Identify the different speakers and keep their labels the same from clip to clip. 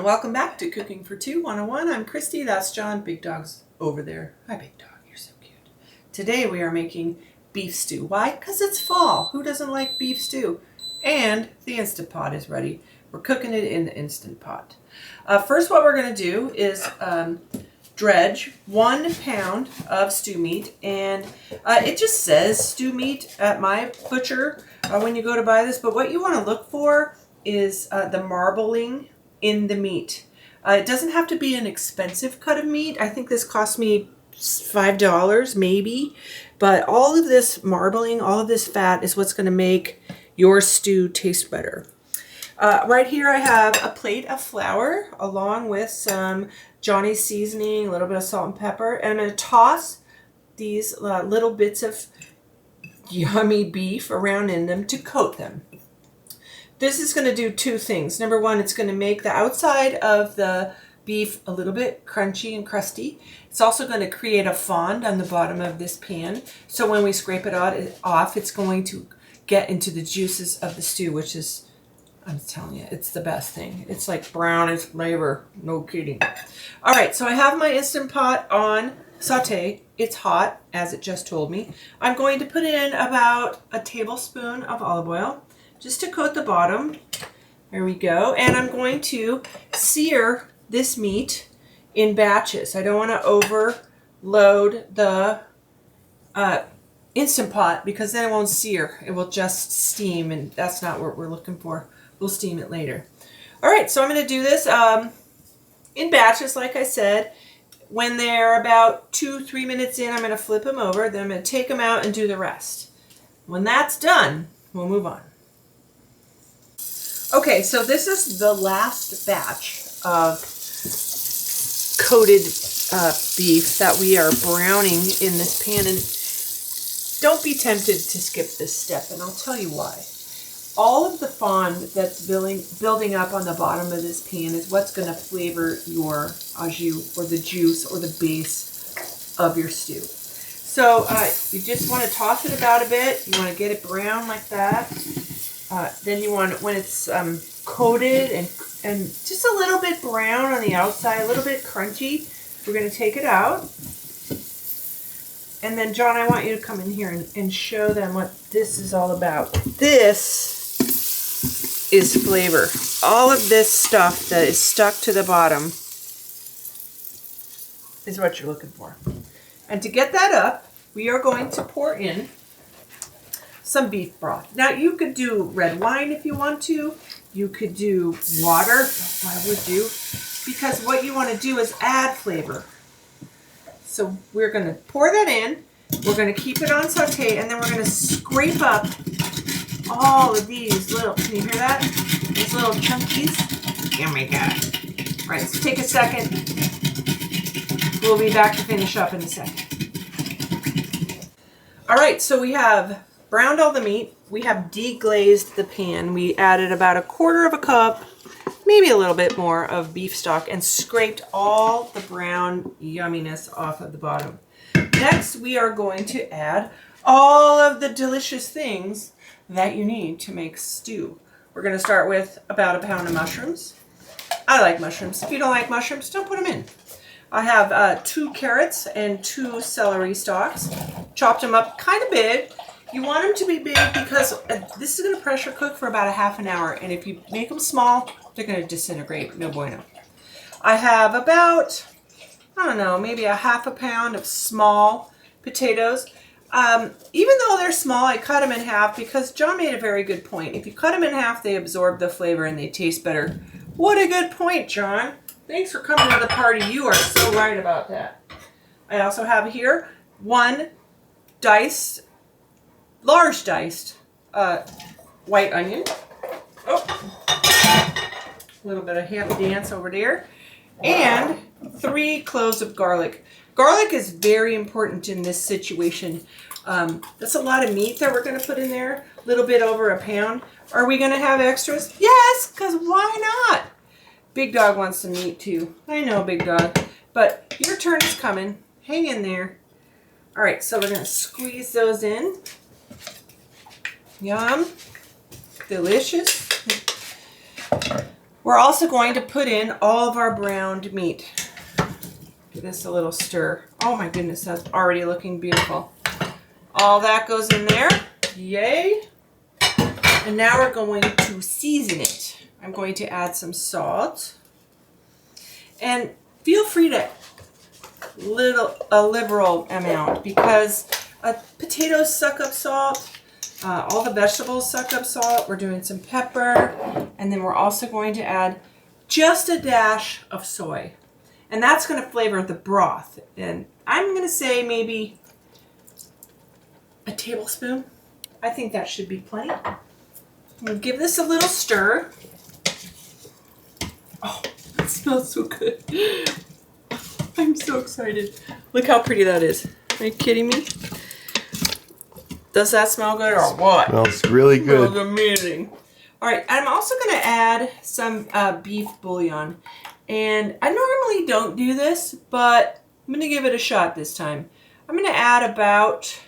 Speaker 1: welcome back to Cooking for Two 101. I'm Christy, that's John. Big Dog's over there. Hi, Big Dog, you're so cute. Today we are making beef stew. Why? Because it's fall. Who doesn't like beef stew? And the Instant Pot is ready. We're cooking it in the Instant Pot. First, what we're going to do is dredge 1 pound of stew meat. And it just says stew meat at my butcher when you go to buy this. But what you want to look for is the marbling in the meat. It doesn't have to be an expensive cut of meat. I think this cost me $5 maybe, but all of this marbling, all of this fat is what's going to make your stew taste better. Right here I have a plate of flour along with some Johnny's seasoning, a little bit of salt and pepper, and I'm going to toss these little bits of yummy beef around in them to coat them. This is going to do 2 things. Number 1, it's going to make the outside of the beef a little bit crunchy and crusty. It's also going to create a fond on the bottom of this pan. So when we scrape it off, it's going to get into the juices of the stew, which is, I'm telling you, it's the best thing. It's like brownish flavor. No kidding. All right, so I have my Instant Pot on saute. It's hot, as it just told me. I'm going to put in about a tablespoon of olive oil, just to coat the bottom. There we go. And I'm going to sear this meat in batches. I don't want to overload the Instant Pot because then it won't sear. It will just steam, and that's not what we're looking for. We'll steam it later. All right, so I'm going to do this in batches, like I said. When they're about 2-3 minutes in, I'm going to flip them over. Then I'm going to take them out and do the rest. When that's done, we'll move on. Okay, so this is the last batch of coated beef that we are browning in this pan. And don't be tempted to skip this step, and I'll tell you why. All of the fond that's building up on the bottom of this pan is what's going to flavor your au jus, or the juice, or the base of your stew. So you just want to toss it about a bit. You want to get it brown like that. Then you want, when it's coated and just a little bit brown on the outside, a little bit crunchy, we're going to take it out. And then, John, I want you to come in here and show them what this is all about. This is flavor. All of this stuff that is stuck to the bottom is what you're looking for. And to get that up, we are going to pour in some beef broth. Now, you could do red wine if you want to. You could do water. Why would you? Because what you want to do is add flavor. So we're going to pour that in. We're going to keep it on saute, and then we're going to scrape up all of these little, can you hear that? These little chunkies. Oh my God. All right, so take a second. We'll be back to finish up in a second. All right, so we have browned all the meat. We have deglazed the pan. We added about 1/4 cup, maybe a little bit more, of beef stock and scraped all the brown yumminess off of the bottom. Next, we are going to add all of the delicious things that you need to make stew. We're going to start with about 1 pound of mushrooms. I like mushrooms. If you don't like mushrooms, don't put them in. I have 2 carrots and 2 celery stalks. Chopped them up kind of big. You want them to be big because this is going to pressure cook for about 1/2 hour. And if you make them small, they're going to disintegrate. No bueno. I have about, I don't know, maybe 1/2 pound of small potatoes. Even though they're small, I cut them in half because John made a very good point. If you cut them in half, they absorb the flavor and they taste better. What a good point, John. Thanks for coming to the party. You are so right about that. I also have here 1 large diced white onion. Oh, a little bit of happy dance over there. And 3 cloves of garlic. Garlic is very important in this situation. That's a lot of meat that we're going to put in there. A little bit over 1 pound. Are we going to have extras? Yes, because why not? Big Dog wants some meat too. I know, Big Dog. But your turn is coming. Hang in there. All right, so we're going to squeeze those in. Yum. Delicious. We're also going to put in all of our browned meat. Give this a little stir. Oh my goodness, that's already looking beautiful. All that goes in there. Yay. And now we're going to season it. I'm going to add some salt. And feel free to a liberal amount, because potatoes suck up salt. All the vegetables suck up salt. We're doing some pepper, and then we're also going to add just a dash of soy, and that's going to flavor the broth. And I'm going to say maybe a tablespoon. I think that should be plenty. We'll give this a little stir. Oh, it smells so good. I'm so excited. Look how pretty that is. Are you kidding me? Does that smell good or what?
Speaker 2: Smells really good.
Speaker 1: Smells amazing. All right, I'm also going to add some beef bouillon. And I normally don't do this, but I'm going to give it a shot this time. I'm going to add about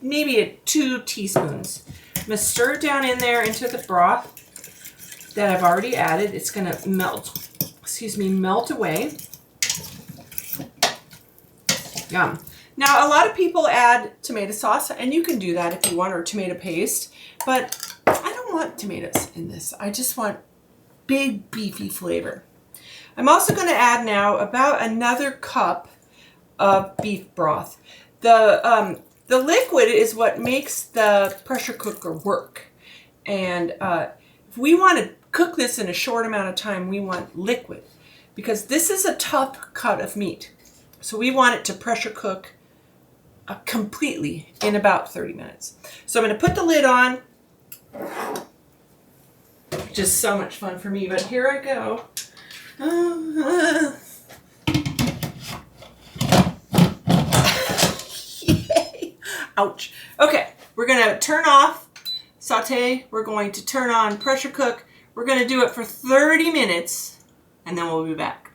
Speaker 1: maybe 2 teaspoons. I'm going to stir it down in there into the broth that I've already added. It's going to melt away. Yum. Now, a lot of people add tomato sauce, and you can do that if you want, or tomato paste, but I don't want tomatoes in this. I just want big, beefy flavor. I'm also going to add now about another cup of beef broth. The liquid is what makes the pressure cooker work. And if we want to cook this in a short amount of time, we want liquid, because this is a tough cut of meat. So we want it to pressure cook completely in about 30 minutes. So I'm going to put the lid on. Just so much fun for me, but here I go. Yay. Ouch. Okay, we're going to turn off saute. We're going to turn on pressure cook. We're going to do it for 30 minutes, and then we'll be back.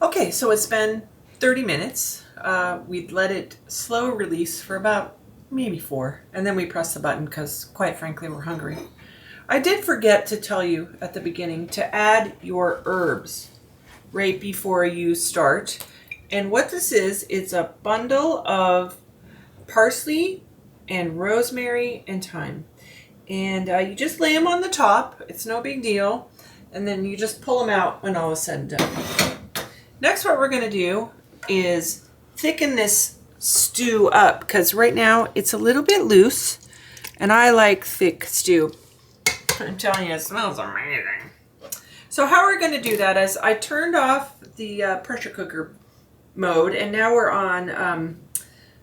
Speaker 1: Okay, so it's been 30 minutes. We'd let it slow release for about maybe 4, and then we press the button because, quite frankly, we're hungry. I did forget to tell you at the beginning to add your herbs right before you start. And what this is, it's a bundle of parsley and rosemary and thyme. And you just lay them on the top. It's no big deal. And then you just pull them out when all is said and done. Next, what we're going to do is thicken this stew up, because right now it's a little bit loose, and I like thick stew. I'm telling you, it smells amazing. So how we're going to do that is I turned off the pressure cooker mode, and now we're on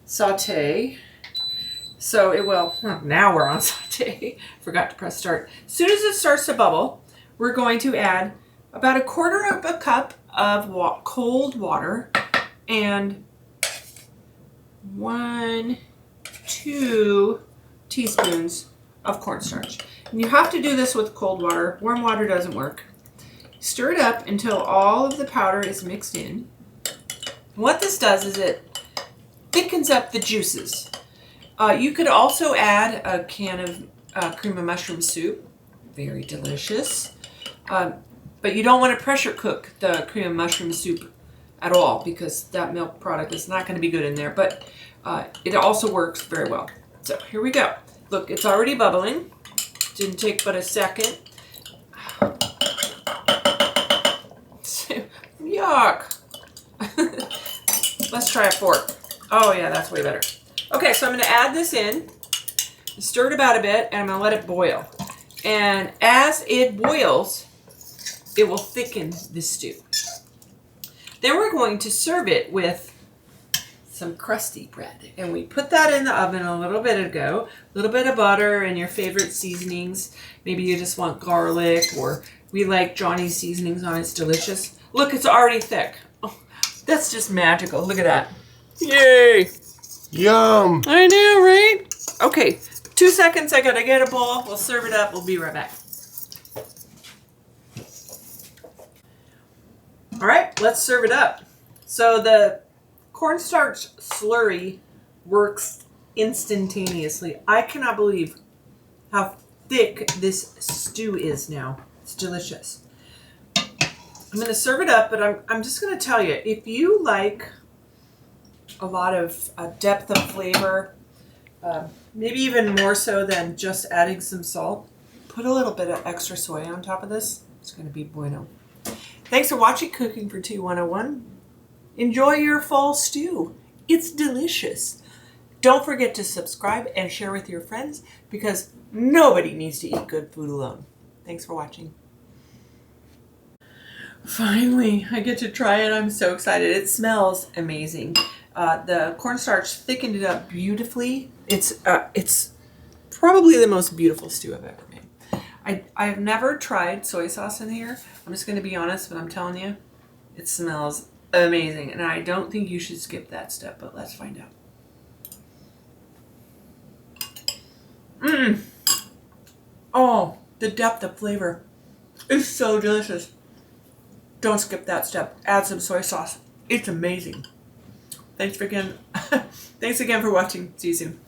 Speaker 1: saute. So it will, now we're on saute. Forgot to press start. As soon as it starts to bubble, we're going to add about 1/4 of a cup of cold water and 1-2 teaspoons of cornstarch. And you have to do this with cold water. Warm water doesn't work. Stir it up until all of the powder is mixed in. What this does is it thickens up the juices. You could also add a can of cream of mushroom soup. Very delicious. But you don't want to pressure cook the cream of mushroom soup at all, because that milk product is not going to be good in there. But it also works very well. So here we go. Look, it's already bubbling. Didn't take but a second. Yuck. Let's try a fork. Oh yeah, that's way better. Okay, so I'm going to add this in, stir it about a bit, and I'm going to let it boil. And as it boils, it will thicken the stew. Then we're going to serve it with some crusty bread. And we put that in the oven a little bit ago. A little bit of butter and your favorite seasonings. Maybe you just want garlic, or we like Johnny's seasonings on it. It's delicious. Look, it's already thick. Oh, that's just magical. Look at that. Yay!
Speaker 2: Yum!
Speaker 1: I know, right? Okay, 2 seconds. I gotta get a bowl. We'll serve it up. We'll be right back. All right, let's serve it up. So the cornstarch slurry works instantaneously. I cannot believe how thick this stew is now. It's delicious. I'm going to serve it up, but I'm just going to tell you, if you like a lot of depth of flavor, maybe even more so than just adding some salt, put a little bit of extra soy on top of this. It's going to be bueno. Thanks for watching Cooking for Two 101. Enjoy your fall stew. It's delicious. Don't forget to subscribe and share with your friends because nobody needs to eat good food alone. Thanks for watching. Finally, I get to try it. I'm so excited. It smells amazing. The cornstarch thickened it up beautifully. It's probably the most beautiful stew I've ever made. I've never tried soy sauce in here. I'm just going to be honest, but I'm telling you, it smells amazing. And I don't think you should skip that step, but let's find out. Oh, the depth of flavor is so delicious. Don't skip that step. Add some soy sauce. It's amazing. Thanks again for watching. See you soon.